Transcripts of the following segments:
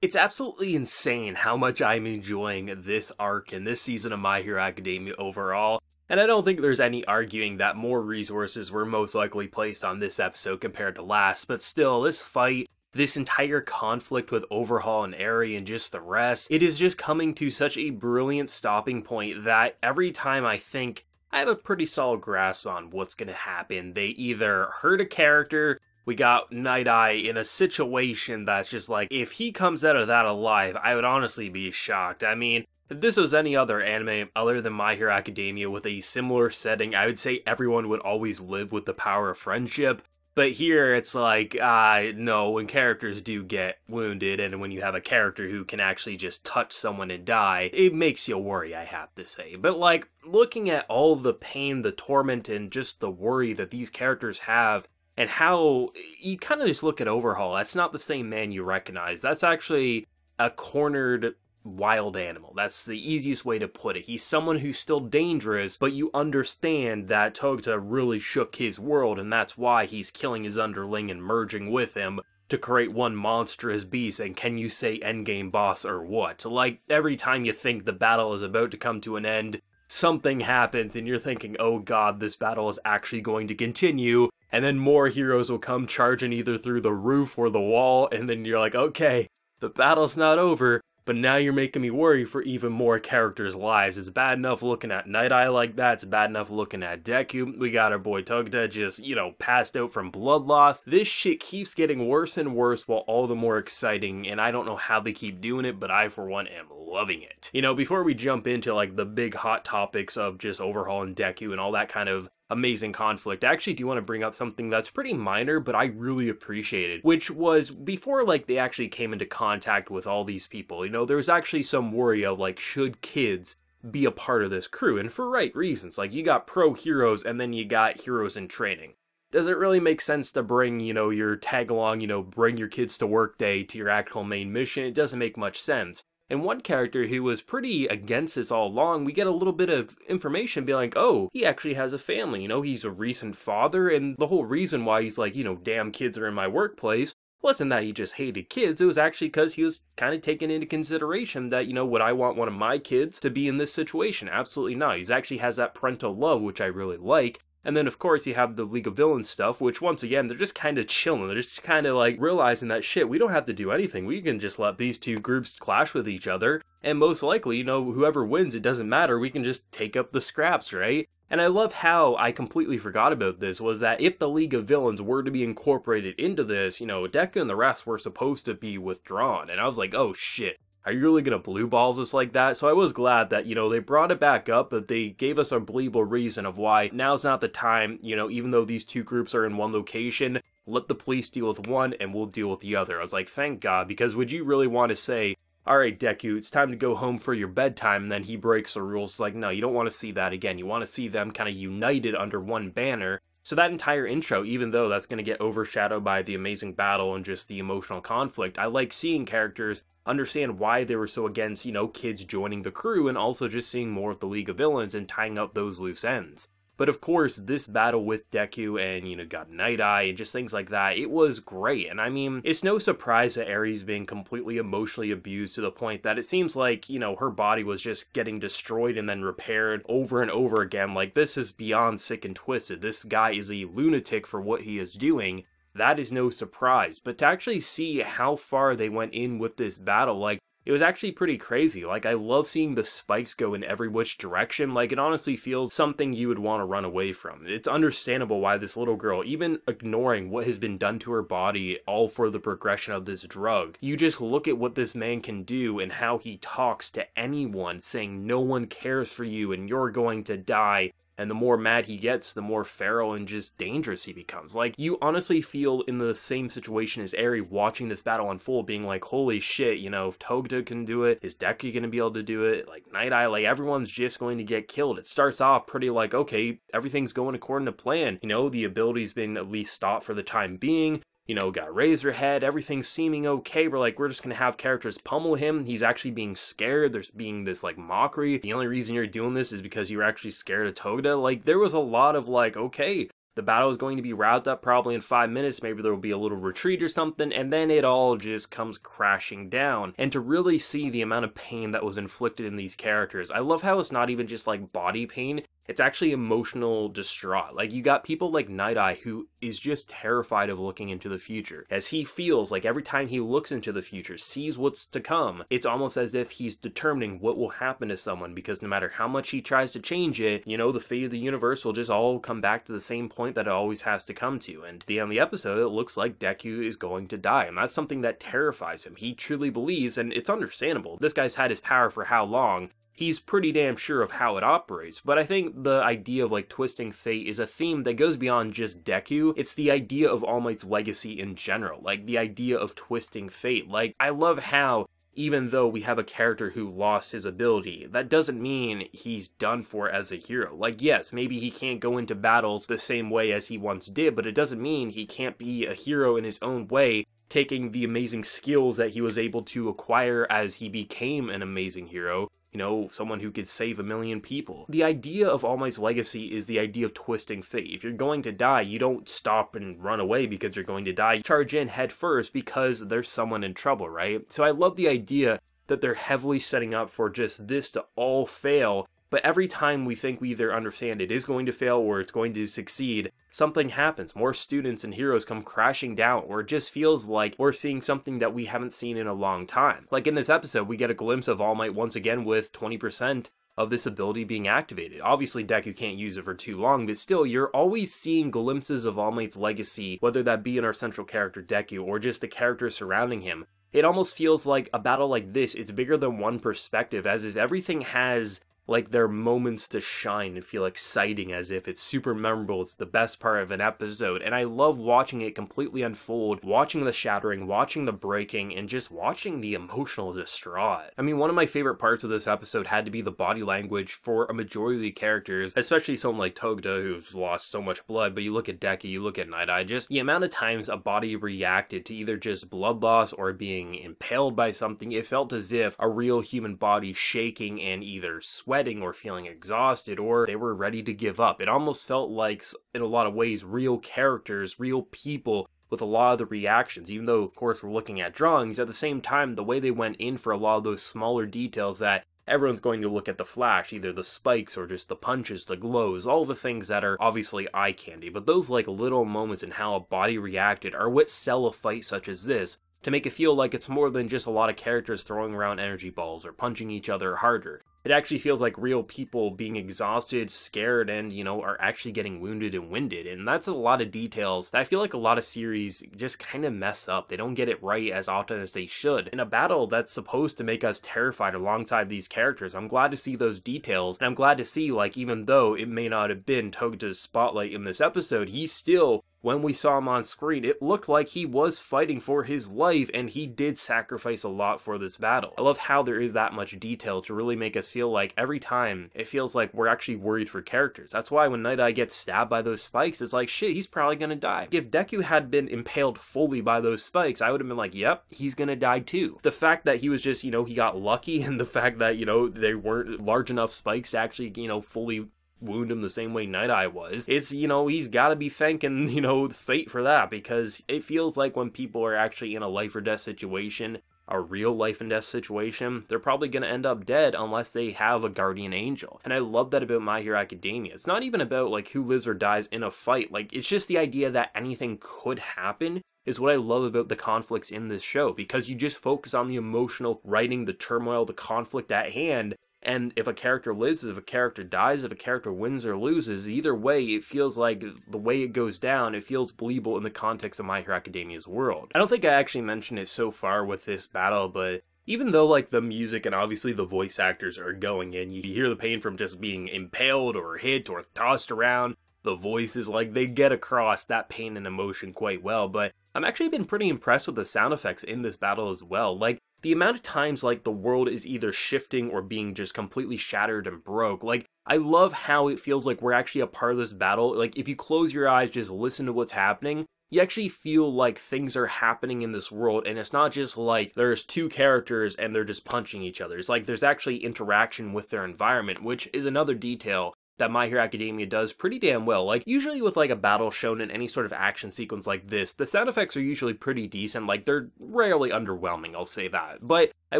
It's absolutely insane how much I'm enjoying this arc and this season of My Hero Academia overall, and I don't think there's any arguing that more resources were most likely placed on this episode compared to last, but still, this fight, this entire conflict with Overhaul and Eri and just the rest, it is just coming to such a brilliant stopping point that every time I think I have a pretty solid grasp on what's gonna happen, they either hurt a character. We got Night Eye in a situation that's just like, if he comes out of that alive, I would honestly be shocked. I mean, if this was any other anime other than My Hero Academia with a similar setting, I would say everyone would always live with the power of friendship. But here, it's like, no, when characters do get wounded, and when you have a character who can actually just touch someone and die, it makes you worry, I have to say. But, like, looking at all the pain, the torment, and just the worry that these characters have, and how you kind of just look at Overhaul, that's not the same man you recognize. That's actually a cornered wild animal. That's the easiest way to put it. He's someone who's still dangerous, but you understand that Togata really shook his world, and that's why he's killing his underling and merging with him to create one monstrous beast, and can you say endgame boss or what? Like, every time you think the battle is about to come to an end, something happens and you're thinking, oh god, this battle is actually going to continue, and then more heroes will come charging either through the roof or the wall, and then you're like, okay, the battle's not over, but now you're making me worry for even more characters' lives. It's bad enough looking at Night Eye like that, it's bad enough looking at Deku, we got our boy Togata just, passed out from blood loss. This shit keeps getting worse and worse while all the more exciting, and I don't know how they keep doing it, but I for one am loving it. Before we jump into like the big hot topics of just Overhaul and Deku and all that kind of amazing conflict, I actually do want to bring up something that's pretty minor, but I really appreciated, which was before like they actually came into contact with all these people, there was actually some worry of like, should kids be a part of this crew, and for right reasons. Like, you got pro heroes and then you got heroes in training. Does it really make sense to bring, your tag along, bring your kids to work day to your actual main mission? It doesn't make much sense. And one character who was pretty against this all along, we get a little bit of information being like, oh, he actually has a family, he's a recent father, and the whole reason why he's like, damn kids are in my workplace, wasn't that he just hated kids, it was actually because he was kind of taking into consideration that, would I want one of my kids to be in this situation? Absolutely not. He actually has that parental love, which I really like. And then, of course, you have the League of Villains stuff, which, once again, they're just kind of chilling. They're just kind of, like, realizing that, shit, we don't have to do anything. We can just let these two groups clash with each other. And most likely, whoever wins, it doesn't matter. We can just take up the scraps, right? And I love how I completely forgot about this, was that if the League of Villains were to be incorporated into this, Deku and the rest were supposed to be withdrawn. And I was like, oh, shit. Are you really gonna blue balls us like that? So I was glad that, they brought it back up, but they gave us a believable reason of why now's not the time, even though these two groups are in one location, let the police deal with one and we'll deal with the other. I was like, thank God, because would you really want to say, alright Deku, it's time to go home for your bedtime, and then he breaks the rules? It's like, no, you don't want to see that again. You want to see them kind of united under one banner. So that entire intro, even though that's going to get overshadowed by the amazing battle and just the emotional conflict, I like seeing characters understand why they were so against, kids joining the crew, and also just seeing more of the League of Villains and tying up those loose ends. But of course, this battle with Deku and, got Night Eye and just things like that, it was great. And I mean, it's no surprise that Eri's being completely emotionally abused to the point that it seems like, her body was just getting destroyed and then repaired over and over again. Like, this is beyond sick and twisted. This guy is a lunatic for what he is doing. That is no surprise. But to actually see how far they went in with this battle, like, it was actually pretty crazy. Like, I love seeing the spikes go in every which direction. Like, it honestly feels something you would want to run away from. It's understandable why this little girl, even ignoring what has been done to her body, all for the progression of this drug, you just look at what this man can do and how he talks to anyone, saying no one cares for you and you're going to die. And the more mad he gets, the more feral and just dangerous he becomes. Like, you honestly feel in the same situation as Eri watching this battle unfold, being like, holy shit, if Togata can do it, is Deku gonna be able to do it? Like, Night Eye, like, everyone's just going to get killed. It starts off pretty like, okay, everything's going according to plan. The ability's been at least stopped for the time being. Got Razorhead, everything's seeming okay. We're just gonna have characters pummel him. He's actually being scared. There's being this, like, mockery. The only reason you're doing this is because you're actually scared of Togata. Like, there was a lot of, like, okay, The battle is going to be wrapped up probably in 5 minutes, maybe there will be a little retreat or something, and then it all just comes crashing down. And to really see the amount of pain that was inflicted in these characters, I love how it's not even just like body pain, it's actually emotional distraught. Like, you got people like Night Eye, who is just terrified of looking into the future, as he feels like every time he looks into the future, sees what's to come, it's almost as if he's determining what will happen to someone, because no matter how much he tries to change it, you know, the fate of the universe will just all come back to the same point that it always has to come to. And at the end of the episode, it looks like Deku is going to die, and that's something that terrifies him. He truly believes, and it's understandable, this guy's had his power for how long? He's pretty damn sure of how it operates, but I think the idea of like twisting fate is a theme that goes beyond just Deku. It's the idea of All Might's legacy in general, like the idea of twisting fate. Like, I love how even though we have a character who lost his ability, that doesn't mean he's done for as a hero. Like, yes, maybe he can't go into battles the same way as he once did, but it doesn't mean he can't be a hero in his own way, taking the amazing skills that he was able to acquire as he became an amazing hero. You know, someone who could save 1 million people. The idea of All Might's legacy is the idea of twisting fate. If you're going to die, you don't stop and run away because you're going to die. You charge in head first because there's someone in trouble, right? So I love the idea that they're heavily setting up for just this to all fail, but every time we think we either understand it is going to fail or it's going to succeed, something happens. More students and heroes come crashing down, or it just feels like we're seeing something that we haven't seen in a long time. Like in this episode, we get a glimpse of All Might once again with 20% of this ability being activated. Obviously, Deku can't use it for too long, but still, you're always seeing glimpses of All Might's legacy, whether that be in our central character Deku, or just the characters surrounding him. It almost feels like a battle like this, it's bigger than one perspective, as if everything has like their moments to shine and feel exciting, as if it's super memorable, it's the best part of an episode, and I love watching it completely unfold, watching the shattering, watching the breaking, and just watching the emotional distraught. I mean, one of my favorite parts of this episode had to be the body language for a majority of the characters, especially someone like Togda, who's lost so much blood, but you look at Deku, you look at Night Eye, just the amount of times a body reacted to either just blood loss or being impaled by something, it felt as if a real human body shaking and either sweating or feeling exhausted, or they were ready to give up. It almost felt like, in a lot of ways, real characters, real people with a lot of the reactions, even though, of course, we're looking at drawings. At the same time, the way they went in for a lot of those smaller details that everyone's going to look at the flash, either the spikes or just the punches, the glows, all the things that are obviously eye candy, but those like little moments in how a body reacted are what sell a fight such as this, to make it feel like it's more than just a lot of characters throwing around energy balls or punching each other harder. It actually feels like real people being exhausted, scared, and, you know, are actually getting wounded and winded. And that's a lot of details that I feel like a lot of series just kind of mess up. They don't get it right as often as they should. In a battle that's supposed to make us terrified alongside these characters, I'm glad to see those details. And I'm glad to see, like, even though it may not have been Toguta's spotlight in this episode, he's still, when we saw him on screen, it looked like he was fighting for his life, and he did sacrifice a lot for this battle. I love how there is that much detail to really make us feel like every time it feels like we're actually worried for characters. That's why when Night Eye gets stabbed by those spikes, it's like, shit, he's probably gonna die. If Deku had been impaled fully by those spikes, I would have been like, yep, he's gonna die too. The fact that he was just, you know, he got lucky, and the fact that, you know, they weren't large enough spikes to actually, you know, fully wound him the same way Night Eye was, it's, you know, he's gotta be thanking, you know, fate for that, because it feels like when people are actually in a life or death situation, a real life and death situation, they're probably going to end up dead unless they have a guardian angel. And I love that about My Hero Academia. It's not even about like who lives or dies in a fight. Like, it's just the idea that anything could happen is what I love about the conflicts in this show, because you just focus on the emotional writing, the turmoil, the conflict at hand. And if a character lives, if a character dies, if a character wins or loses, either way, it feels like the way it goes down, it feels believable in the context of My Hero Academia's world. I don't think I actually mentioned it so far with this battle, but even though like the music and obviously the voice actors are going in, you hear the pain from just being impaled or hit or tossed around, the voices, like, they get across that pain and emotion quite well, but I'm actually been pretty impressed with the sound effects in this battle as well. Like, the amount of times, like, the world is either shifting or being just completely shattered and broke. Like, I love how it feels like we're actually a part of this battle. Like, if you close your eyes, just listen to what's happening, you actually feel like things are happening in this world, and it's not just like there's two characters and they're just punching each other. It's like there's actually interaction with their environment, which is another detail that My Hero Academia does pretty damn well. Like, usually with like a battle shown in any sort of action sequence like this, the sound effects are usually pretty decent. Like, they're rarely underwhelming, I'll say that. But I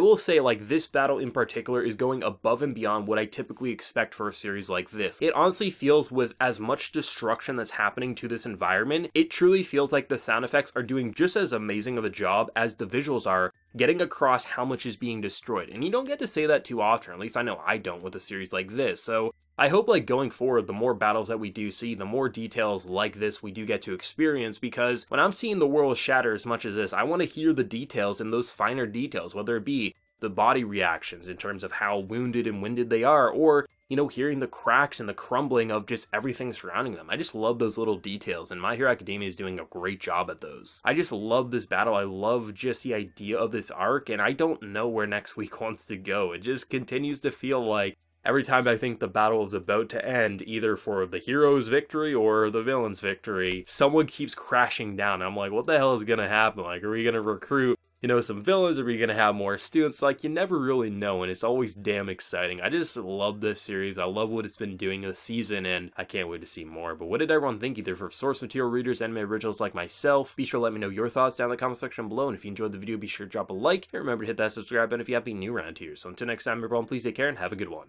will say, like, this battle in particular is going above and beyond what I typically expect for a series like this. It honestly feels, with as much destruction that's happening to this environment, it truly feels like the sound effects are doing just as amazing of a job as the visuals are, getting across how much is being destroyed. And you don't get to say that too often, or at least I know I don't with a series like this. So I hope, like, going forward, the more battles that we do see, the more details like this we do get to experience, because when I'm seeing the world shatter as much as this, I want to hear the details and those finer details, whether it be the body reactions in terms of how wounded and winded they are, or, you know, hearing the cracks and the crumbling of just everything surrounding them. I just love those little details, and My Hero Academia is doing a great job at those. I just love this battle. I love just the idea of this arc, and I don't know where next week wants to go. It just continues to feel like every time I think the battle is about to end, either for the hero's victory or the villain's victory, someone keeps crashing down. I'm like, what the hell is gonna happen? Like, are we gonna recruit, you know, some villains? Are we gonna have more students? Like, you never really know, and it's always damn exciting. I just love this series. I love what it's been doing this season, and I can't wait to see more. But what did everyone think, either for source material readers, anime originals like myself? Be sure to let me know your thoughts down in the comment section below, and if you enjoyed the video, be sure to drop a like, and remember to hit that subscribe button if you have been new around here. So until next time, everyone, please take care and have a good one.